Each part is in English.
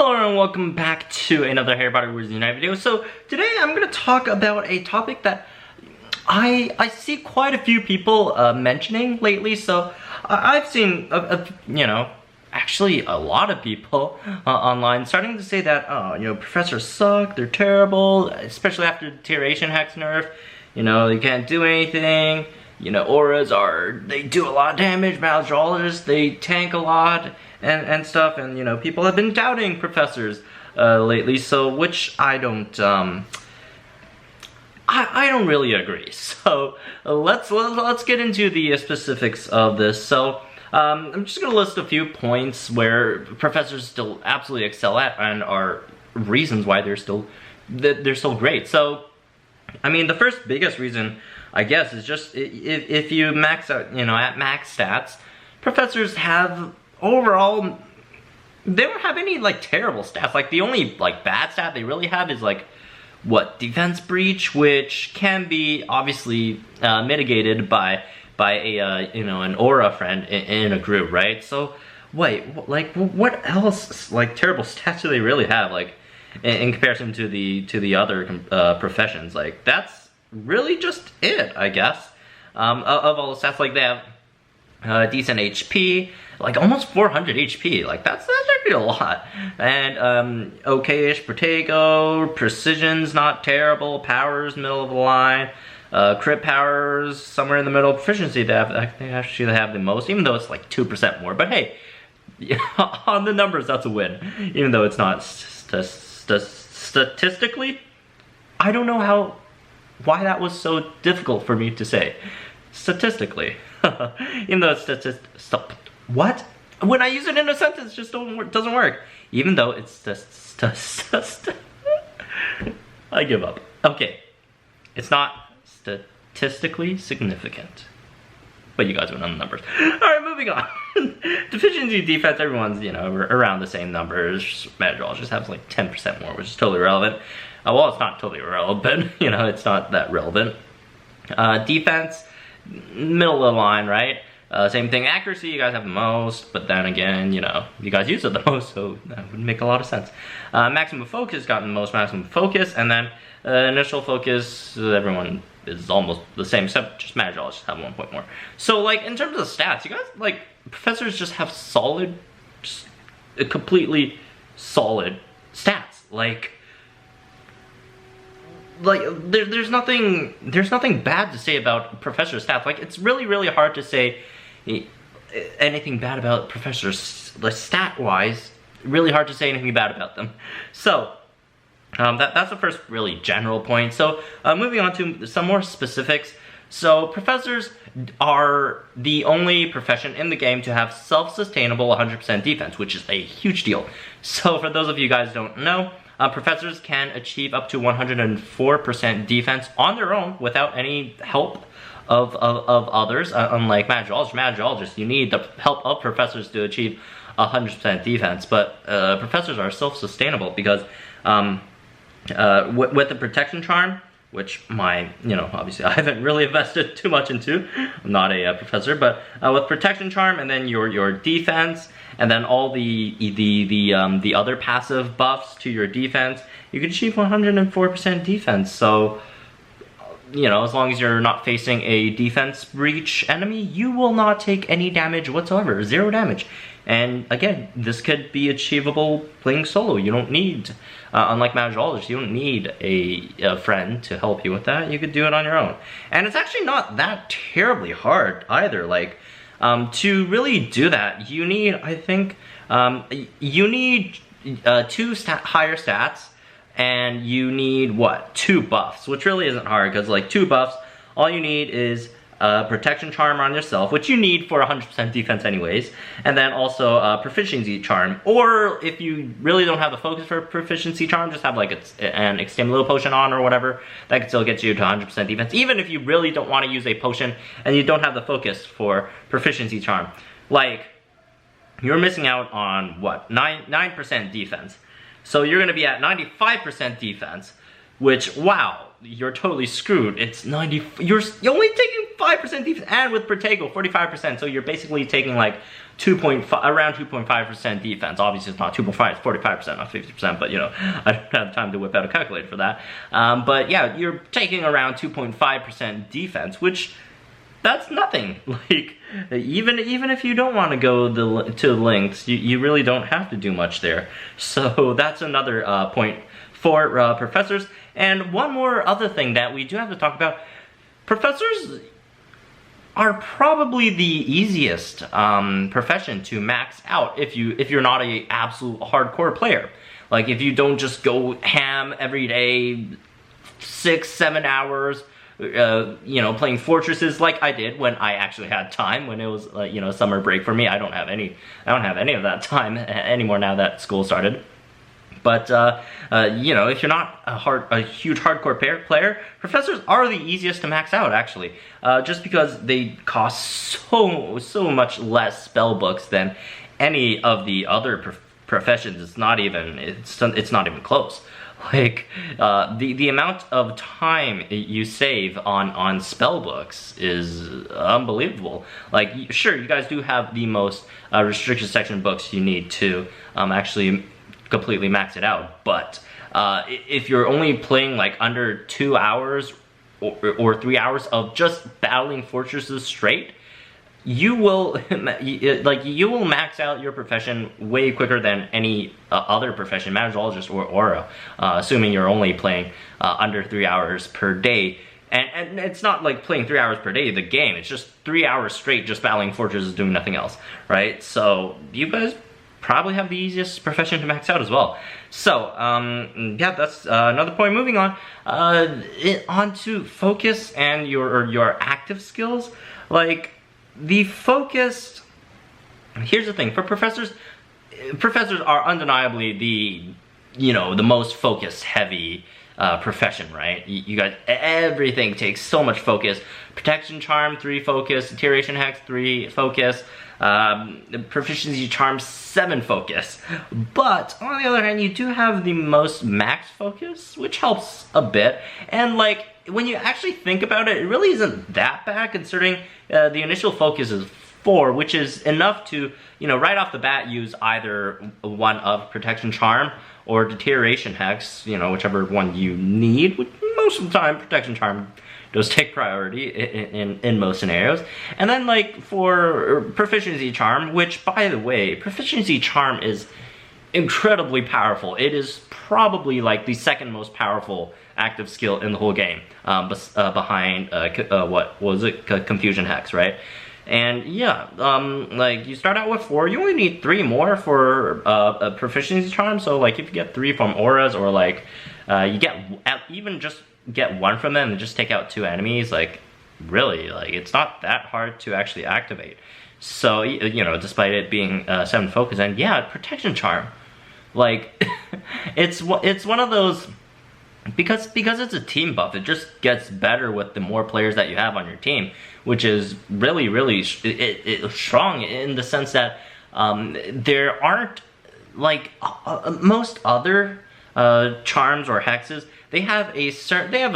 Hello and welcome back to another Harry Potter Wizards Unite video. So today I'm going to talk about a topic that I see quite a few people mentioning lately. So I've seen, actually a lot of people online starting to say that, professors suck, they're terrible, especially after the Deterioration Hex nerf. They can't do anything. Auras they do a lot of damage, Maladrologists, they tank a lot and stuff, and people have been doubting professors lately, so which I don't I don't really agree. So let's get into the specifics of this. So I'm just gonna list a few points where professors still absolutely excel at and are reasons why they're still great. So I mean, the first biggest reason, I guess, is just if you max out, at max stats, professors have overall, they don't have any terrible stats. The only bad stat they really have is defense breach, which can be obviously mitigated by a an aura friend in a group, right? So wait, what else terrible stats do they really have in comparison to the other professions? That's really just it, I guess. Of all the stats, they have decent HP, almost 400 HP. That's actually a lot. And okay-ish Protego, precision's not terrible, powers middle of the line, crit powers somewhere in the middle, proficiency they actually have the most, even though it's 2% more. But hey, on the numbers, that's a win, even though it's not statistically. I don't know why that was so difficult for me to say. Statistically. Even though it's what? When I use it in a sentence, it just doesn't work. Even though it's I give up. Okay. It's not statistically significant. But you guys went on the numbers. Alright, moving on. Deficiency defense, everyone's, around the same numbers. Maladrologists just have 10% more, which is totally irrelevant. Well, it's not totally irrelevant. It's not that relevant. Defense, middle of the line, right? Same thing. Accuracy, you guys have the most, but then again, you guys use it the most, so that would make a lot of sense. Maximum focus, gotten the most maximum focus, and then initial focus, everyone is almost the same, except just Maladrologists have 1 point more. So, in terms of the stats, you guys, professors just have solid, just completely solid stats. There's nothing bad to say about professor stats. It's really hard to say anything bad about professors, stat wise. Really hard to say anything bad about them. So that's the first really general point. So moving on to some more specifics. So professors are the only profession in the game to have self-sustainable 100% defense, which is a huge deal. So for those of you guys who don't know, professors can achieve up to 104% defense on their own without any help of others, unlike Maladrologists, you need the help of professors to achieve 100% defense. But professors are self-sustainable because with the protection charm, which obviously I haven't really invested too much into. I'm not a professor, but with protection charm and then your defense, and then all the other passive buffs to your defense, you can achieve 104% defense. So, as long as you're not facing a defense breach enemy, you will not take any damage whatsoever, 0 damage. And again, this could be achievable playing solo. You don't need, unlike Maladrologists, you don't need a friend to help you with that. You could do it on your own. And it's actually not that terribly hard either. To really do that, you need, I think, you need 2 higher stats, and you need, 2 buffs, which really isn't hard, because 2 buffs, all you need is protection charm on yourself, which you need for 100% defense anyways, and then also proficiency charm. Or if you really don't have the focus for proficiency charm, just have an extend little potion on or whatever. That can still get you to 100% defense, even if you really don't want to use a potion and you don't have the focus for proficiency charm. You're missing out on 9% defense. So you're gonna be at 95% defense, which, wow, you're totally screwed. It's 90. You're only taking 45% defense, and with Protego, 45%. So you're basically taking like around 2.5% defense. Obviously, it's not 2.5, it's 45%, not 50%. But you know, I don't have time to whip out a calculator for that. But yeah, you're taking around 2.5% defense, which that's nothing. Like even if you don't want to go to lengths, you really don't have to do much there. So that's another point for professors. And one more other thing that we do have to talk about: professors are probably the easiest profession to max out if you're not a absolute hardcore player. Like if you don't just go ham every day, 6-7 hours, you know, playing fortresses like I did when I actually had time, when it was you know, summer break for me. I don't have any of that time anymore now that school started. But you know, if you're not a huge hardcore player, professors are the easiest to max out, actually, just because they cost so much less spell books than any of the other professions. It's not even close. Like the amount of time you save on spell books is unbelievable. Like, sure, you guys do have the most restricted section books you need to actually completely max it out, but if you're only playing like under 2 hours or 3 hours of just battling fortresses straight, you will max out your profession way quicker than any other profession, Magicologist or Aura, assuming you're only playing under 3 hours per day. And it's not like playing 3 hours per day of the game, it's just 3 hours straight just battling fortresses doing nothing else, right? So you guys probably have the easiest profession to max out as well. So yeah, that's another point. Moving on, onto focus and your active skills. Like the focus, here's the thing, for professors are undeniably the most focus heavy profession, right? You guys, everything takes so much focus. Protection Charm 3 focus, Deterioration Hex 3 focus, Proficiency Charm 7 focus. But on the other hand, you do have the most max focus, which helps a bit. And like, when you actually think about it, it really isn't that bad, considering the initial focus is 4, which is enough to, you know, right off the bat use either one of Protection Charm or Deterioration Hex, you know, whichever one you need. Most of the time, Protection Charm does take priority in most scenarios. And then like for Proficiency Charm, which by the way, Proficiency Charm is incredibly powerful. It is probably like the second most powerful active skill in the whole game, behind what was it, Confusion Hex, right? And yeah, like you start out with 4, you only need 3 more for a Proficiency Charm. So like if you get 3 from auras, or like you even just get 1 from them and just take out 2 enemies, like really, like it's not that hard to actually activate. So you know, despite it being 7 focus, and yeah, Protection Charm, like it's one of those, because it's a team buff, it just gets better with the more players that you have on your team, which is really strong, in the sense that there aren't, like most other charms or hexes, they have a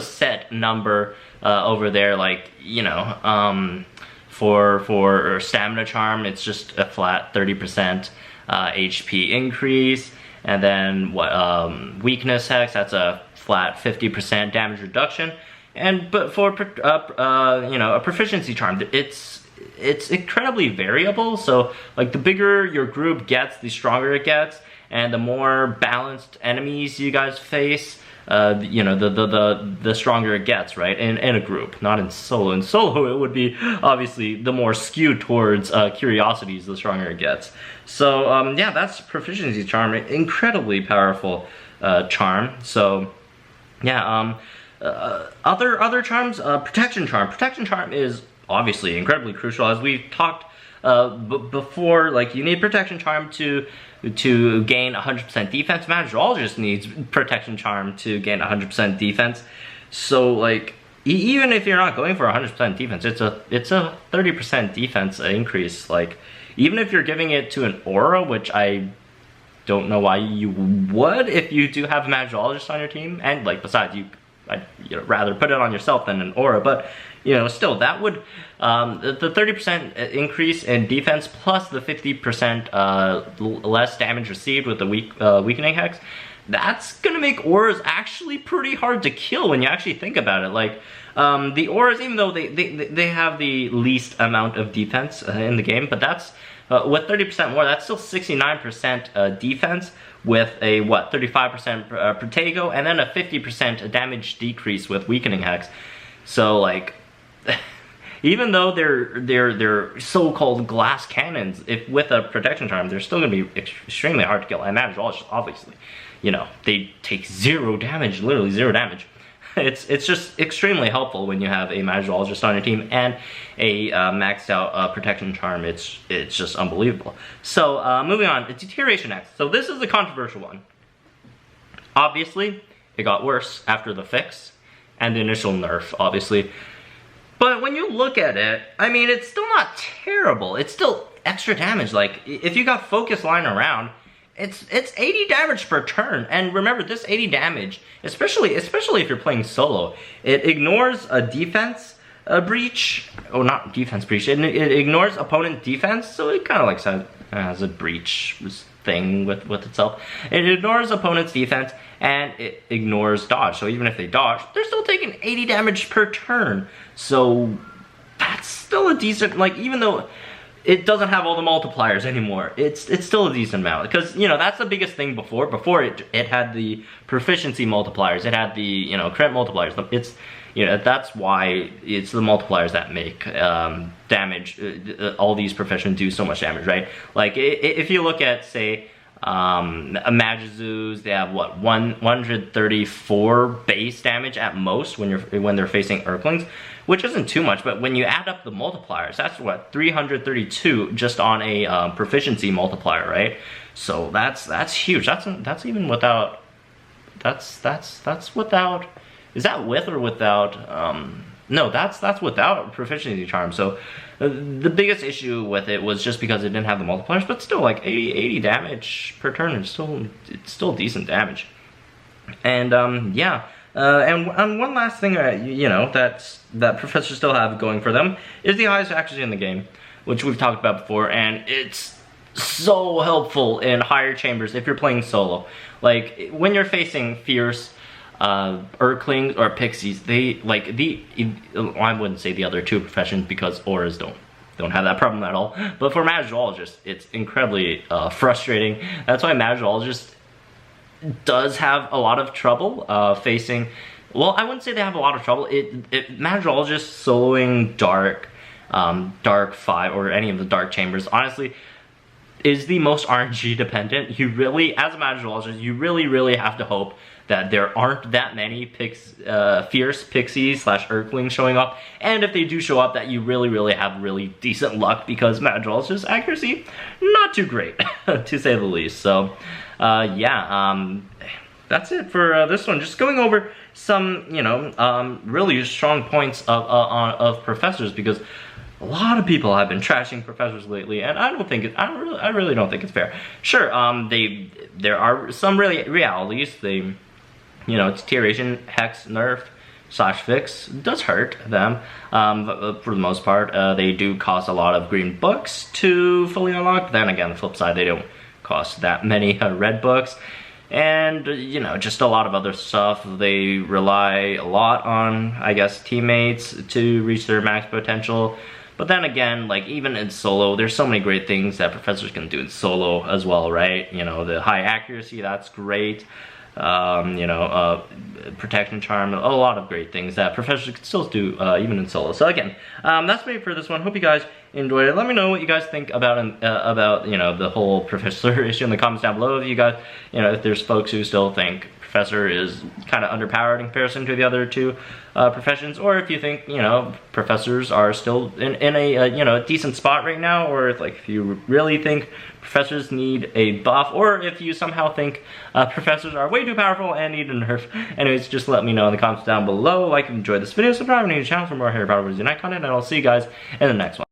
set number over there, like, you know, for Stamina Charm, it's just a flat 30% HP increase. And then what, Weakness Hex, that's a flat 50% damage reduction. But for you know, a Proficiency Charm, it's incredibly variable. So like the bigger your group gets, the stronger it gets, and the more balanced enemies you guys face, you know, the stronger it gets, right? In a group, not in solo. In solo, it would be obviously the more skewed towards curiosities, the stronger it gets. So yeah, that's Proficiency Charm, incredibly powerful charm. So yeah, other charms, Protection Charm. Protection Charm is obviously incredibly crucial, as we've talked before. Like, you need Protection Charm to gain 100% defense. Magicologist needs Protection Charm to gain 100% defense. So like, even if you're not going for 100% defense, it's a 30% defense increase. Like, even if you're giving it to an aura, which I don't know why you would if you do have a Magicologist on your team, and like besides, you I'd rather put it on yourself than an aura, but still, that would the 30% increase in defense plus the 50% less damage received with the weakening hex. That's gonna make auras actually pretty hard to kill when you actually think about it. Like the auras, even though they have the least amount of defense in the game, but that's with 30% more, that's still 69% defense with a 35% Protego, and then a 50% damage decrease with weakening hex. So like, even though they're so-called glass cannons, if with a protection charm, they're still gonna be extremely hard to kill. And Magicologists, obviously, they take 0 damage, literally 0 damage. It's just extremely helpful when you have a Magichologist on your team and a maxed out protection charm. It's just unbelievable. So moving on, Deterioration Hex. So this is the controversial one. Obviously, it got worse after the fix and the initial nerf, obviously. But when you look at it, I mean, it's still not terrible. It's still extra damage. Like, if you got Focus Line around, it's 80 damage per turn. And remember, this 80 damage, especially if you're playing solo, it ignores a defense breach. Oh, not defense breach. It ignores opponent defense, so it kind of like has a breach thing with itself. It ignores opponent's defense, and it ignores dodge. So even if they dodge, they're still taking 80 damage per turn. So that's still a decent, like, even though it doesn't have all the multipliers anymore, it's still a decent amount. Because, that's the biggest thing before. Before it had the proficiency multipliers, it had the, crit multipliers. It's, that's why it's the multipliers that make damage, all these professions do so much damage, right? Like, if you look at, say, Magizoos, they have what, 134 base damage at most when they're facing Urklings, which isn't too much, but when you add up the multipliers, that's what, 332 just on a proficiency multiplier, right? So that's huge. That's even without, that's without, is that with or without, no, that's without proficiency charm. So the biggest issue with it was just because it didn't have the multipliers, but still, like, 80 damage per turn is still decent damage. And yeah, and one last thing that professors still have going for them is the highest accuracy in the game, which we've talked about before, and it's so helpful in higher chambers if you're playing solo. Like, when you're facing fierce Urklings or Pixies, they, like, I wouldn't say the other two professions, because auras don't have that problem at all, but for Magicologists, it's incredibly frustrating. That's why Magicologists does have a lot of trouble facing, well, I wouldn't say they have a lot of trouble. Magicologists soloing Dark 5 or any of the Dark Chambers, honestly, is the most RNG dependent. You really, as a Magichologist, you really have to hope that there aren't that many fierce Pixies / Urklings showing up, and if they do show up, that you really have really decent luck, because Magichologist accuracy, not too great, to say the least. So, yeah, that's it for this one. Just going over some, really strong points of professors, because a lot of people have been trashing professors lately, and I really don't think it's fair. Sure, there are some realities. Deterioration, hex, nerf, / fix does hurt them. But for the most part, they do cost a lot of green books to fully unlock. Then again, the flip side, they don't cost that many red books. And, just a lot of other stuff. They rely a lot on, I guess, teammates to reach their max potential. But then again, like, even in solo, there's so many great things that professors can do in solo as well, right? The high accuracy, that's great. Protection charm, a lot of great things that professors can still do even in solo. So again, that's me for this one. Hope you guys enjoyed it. Let me know what you guys think about the whole professor issue in the comments down below. If you guys, if there's folks who still think professor is kind of underpowered in comparison to the other two professions, or if you think professors are still in a decent spot right now, or if you really think professors need a buff, or if you somehow think professors are way too powerful and need a nerf. Anyways, just let me know in the comments down below. Like and enjoy this video, subscribe to the channel for more Harry Potter Wizards Unite content, and I'll see you guys in the next one.